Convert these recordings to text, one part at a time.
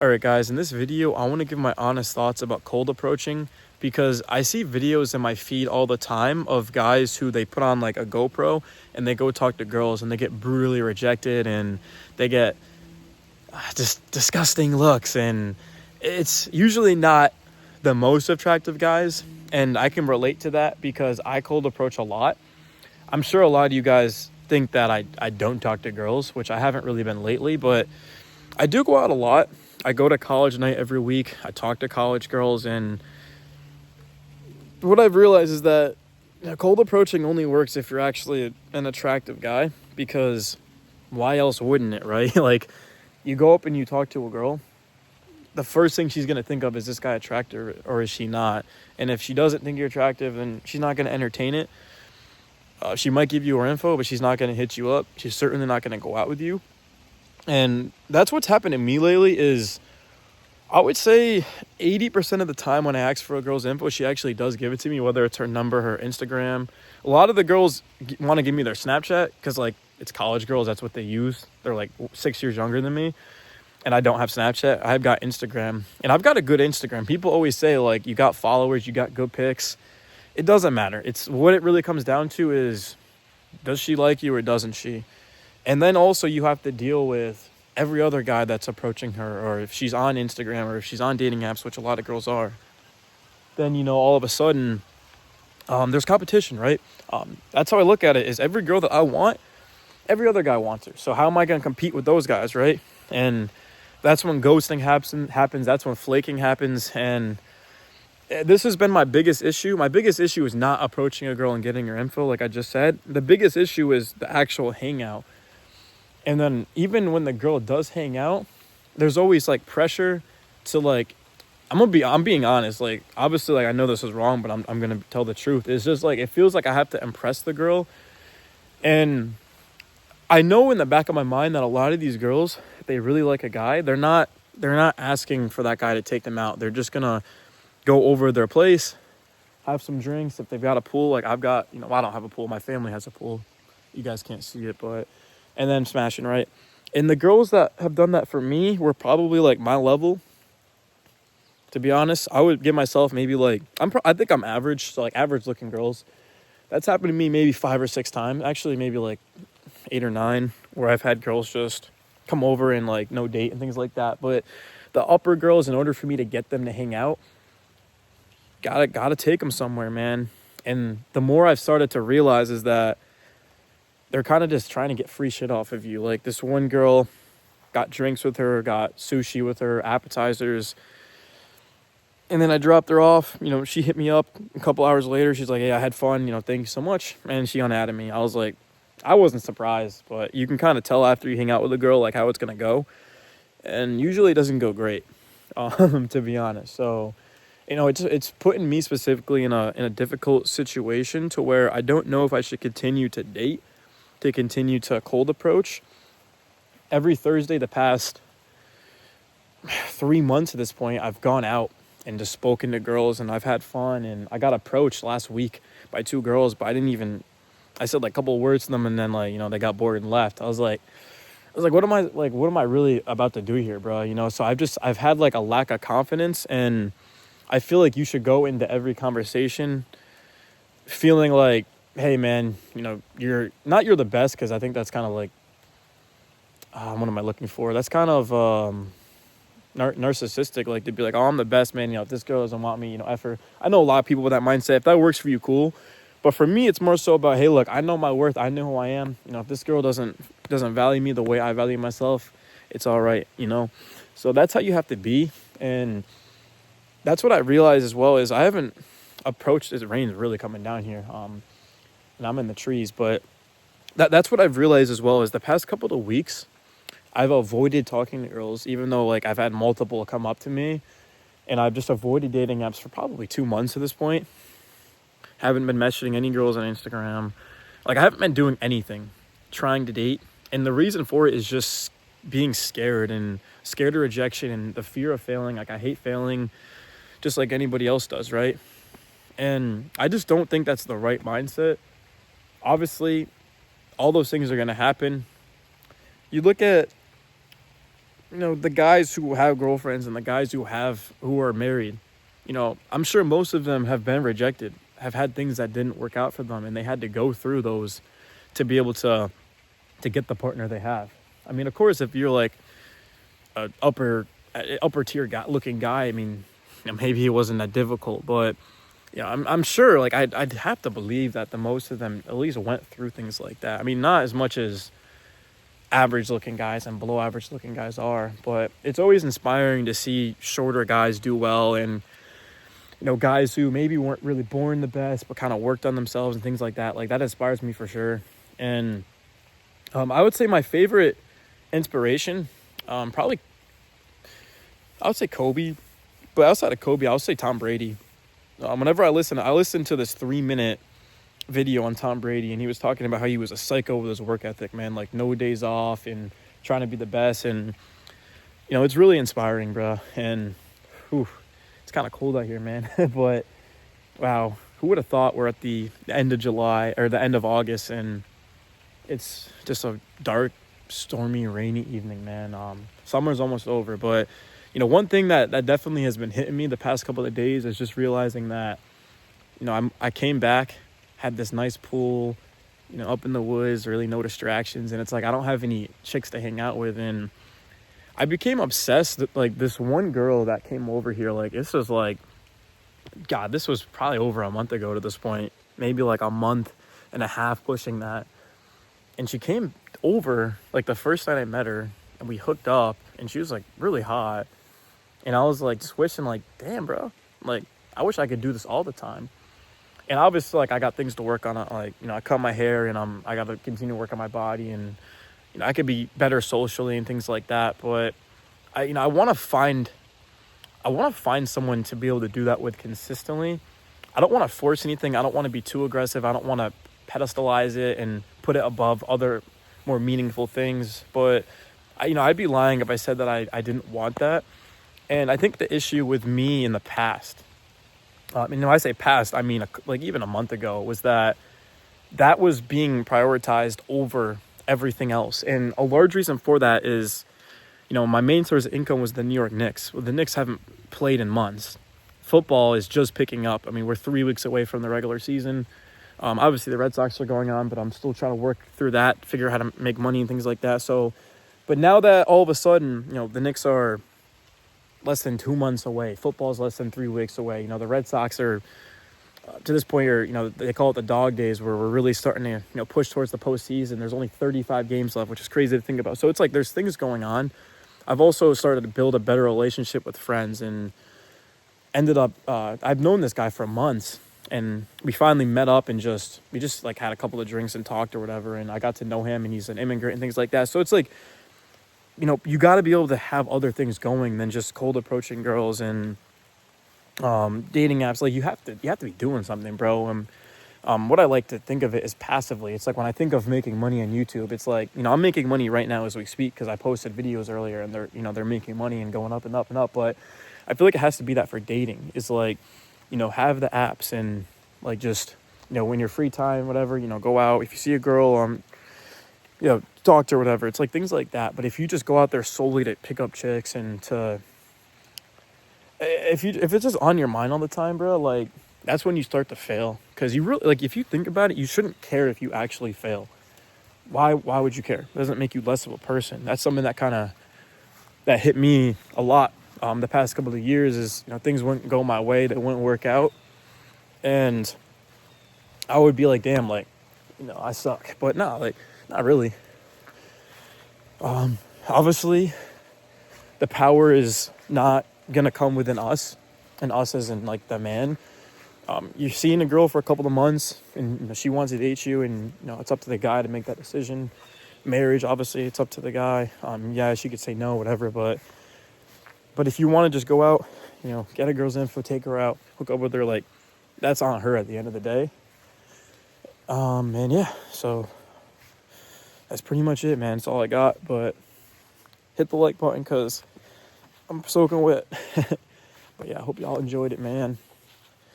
Alright guys, in this video, I want to give my honest thoughts about cold approaching because I see videos in my feed all the time of guys who they put on like a GoPro and they go talk to girls and they get brutally rejected and they get just disgusting looks, and it's usually not the most attractive guys, and I can relate to that because I cold approach a lot. I'm sure a lot of you guys think that I don't talk to girls, which I haven't really been lately, but I do go out a lot. I go to college night every week. I talk to college girls, and what I've realized is that cold approaching only works if you're actually an attractive guy, because why else wouldn't it, right? Like, you go up and you talk to a girl, the first thing she's going to think of is this guy attractive or is she not? And if she doesn't think you're attractive, then she's not going to entertain it. She might give you her info, but she's not going to hit you up. She's certainly not going to go out with you. And that's what's happened to me lately is I would say 80% of the time when I ask for a girl's info, she actually does give it to me, whether it's her number, her Instagram. A lot of the girls want to give me their Snapchat because, like, it's college girls. That's what they use. They're like 6 years younger than me. And I don't have Snapchat. I've got Instagram. And I've got a good Instagram. People always say, like, you got followers, you got good pics. It doesn't matter. It's what it really comes down to is, does she like you or doesn't she? And then also you have to deal with every other guy that's approaching her, or if she's on Instagram or if she's on dating apps, which a lot of girls are, then, all of a sudden there's competition, right? That's how I look at it, is every girl that I want, every other guy wants her. So how am I going to compete with those guys, right? And that's when ghosting happens. That's when flaking happens. And this has been my biggest issue. My biggest issue is not approaching a girl and getting her info, like I just said. The biggest issue is the actual hangout. And then even when the girl does hang out, there's always like pressure to, like, I'm being honest. Like, obviously, like, I know this is wrong, but I'm going to tell the truth. It's just like, it feels like I have to impress the girl. And I know in the back of my mind that a lot of these girls, if they really like a guy, they're not asking for that guy to take them out. They're just going to go over their place, have some drinks. If they've got a pool, like I've got, I don't have a pool. My family has a pool. You guys can't see it, but, and then smashing, right? And the girls that have done that for me were probably like my level. To be honest, I would give myself maybe like, I think I'm average. So like average looking girls. That's happened to me maybe 5 or 6 times. Actually, maybe like 8 or 9, where I've had girls just come over and like no date and things like that. But the upper girls, in order for me to get them to hang out, gotta take them somewhere, man. And the more I've started to realize is that they're kind of just trying to get free shit off of you. Like, this one girl got drinks with her, got sushi with her, appetizers. And then I dropped her off. She hit me up a couple hours later. She's like, hey, I had fun. Thank you so much. And she unadded me. I was like, I wasn't surprised, but you can kind of tell after you hang out with a girl, like, how it's going to go. And usually it doesn't go great, to be honest. So, it's putting me specifically in a difficult situation to where I don't know if I should continue to date, to continue to cold approach. Every Thursday the past 3 months at this point, I've gone out and just spoken to girls, and I've had fun. And I got approached last week by 2 girls, but I said like a couple of words to them, and then, like, they got bored and left. I was like, what am I really about to do here, bro? So I've had like a lack of confidence, and I feel like you should go into every conversation feeling like, hey man, you're the best, because I think that's kind of like, what am I looking for? That's kind of narcissistic, like to be like, oh, I'm the best, man. If this girl doesn't want me, F her. I know a lot of people with that mindset. If that works for you, cool. But for me, it's more so about, hey, look, I know my worth. I know who I am. If this girl doesn't value me the way I value myself, it's all right, So that's how you have to be. And that's what I realized as well, is I haven't approached, this rain's really coming down here. And I'm in the trees, but that's what I've realized as well, is the past couple of weeks, I've avoided talking to girls, even though, like, I've had multiple come up to me, and I've just avoided dating apps for probably 2 months at this point. Haven't been messaging any girls on Instagram. Like, I haven't been doing anything, trying to date. And the reason for it is just being scared of rejection and the fear of failing. Like, I hate failing just like anybody else does, right? And I just don't think that's the right mindset. Obviously, all those things are going to happen. You look at the guys who have girlfriends and the guys who are married, I'm sure most of them have been rejected, have had things that didn't work out for them, and they had to go through those to be able to get the partner they have. I mean, of course, if you're like a upper tier guy looking guy, I mean, maybe it wasn't that difficult, but I'm sure, like, I'd have to believe that the most of them at least went through things like that. I mean, not as much as average looking guys and below average looking guys are, but it's always inspiring to see shorter guys do well, and guys who maybe weren't really born the best but kind of worked on themselves and things like that. Like, that inspires me for sure. And I would say my favorite inspiration, probably I would say Kobe, but outside of Kobe I would say Tom Brady. Whenever I listen to this 3-minute video on Tom Brady, and he was talking about how he was a psycho with his work ethic, man, like no days off and trying to be the best. And it's really inspiring, bro. And it's kind of cold out here, man. But wow, who would have thought we're at the end of July or the end of August, and it's just a dark, stormy, rainy evening, man. Summer's almost over, but one thing that definitely has been hitting me the past couple of days is just realizing that I came back, had this nice pool, up in the woods, really no distractions. And it's like, I don't have any chicks to hang out with. And I became obsessed with, like, this one girl that came over here. Like, this was like, God, this was probably over a month ago to this point, maybe like a month and a half pushing that. And she came over like the first night I met her, and we hooked up, and she was like really hot. And I was like just wishing, like, damn, bro, like, I wish I could do this all the time. And obviously, like, I got things to work on. Like, I cut my hair, and I got to continue to work on my body, and I could be better socially and things like that. But I want to find someone to be able to do that with consistently. I don't want to force anything. I don't want to be too aggressive. I don't want to pedestalize it and put it above other more meaningful things. But I'd be lying if I said that I didn't want that. And I think the issue with me in the past, when I say past, I mean like even a month ago, was that was being prioritized over everything else. And a large reason for that is, my main source of income was the New York Knicks. Well, the Knicks haven't played in months. Football is just picking up. I mean, we're 3 weeks away from the regular season. Obviously, the Red Sox are going on, but I'm still trying to work through that, figure out how to make money and things like that. So, but now that all of a sudden, the Knicks are less than 2 months away, football's less than 3 weeks away. The Red Sox are to this point, they call it the dog days, where we're really starting to push towards the postseason. There's only 35 games left, which is crazy to think about. So it's like there's things going on. I've also started to build a better relationship with friends, and ended up I've known this guy for months, and we finally met up and we just like had a couple of drinks and talked or whatever, and I got to know him, and he's an immigrant and things like that. So it's like, you got to be able to have other things going than just cold approaching girls and dating apps. Like, you have to be doing something, bro. And what I like to think of it is passively. It's like when I think of making money on YouTube, it's like, I'm making money right now as we speak because I posted videos earlier, and they're making money and going up and up and up. But I feel like it has to be that for dating. It's like, have the apps, and like, just, when you're free time, whatever, go out. If you see a girl, talk to her, whatever. It's like things like that. But if you just go out there solely to pick up chicks and if it's just on your mind all the time, bro, like, that's when you start to fail. Because you really, like, if you think about it, you shouldn't care if you actually fail. Why would you care? It doesn't make you less of a person. That's something that hit me a lot the past couple of years. Is, things wouldn't go my way, that wouldn't work out, and I would be like, damn, like, I suck. But no, like, not really. Obviously, the power is not gonna come within us, and us as in, like, the man. You're seeing a girl for a couple of months, and she wants to date you, and it's up to the guy to make that decision. Marriage, obviously, it's up to the guy. Yeah, she could say no, whatever, but if you want to just go out, get a girl's info, take her out, hook up with her, like, that's on her at the end of the day. And yeah, so that's pretty much it, man. That's all I got. But hit the like button, because I'm soaking wet. But yeah, I hope y'all enjoyed it, man.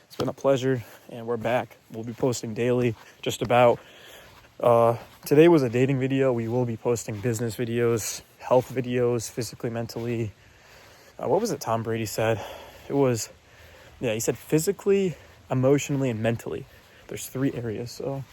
It's been a pleasure, and we're back. We'll be posting daily, just about. Today was a dating video. We will be posting business videos health videos, physically, mentally. What was it Tom Brady said? It was, yeah, he said physically, emotionally, and mentally. There's 3 areas. So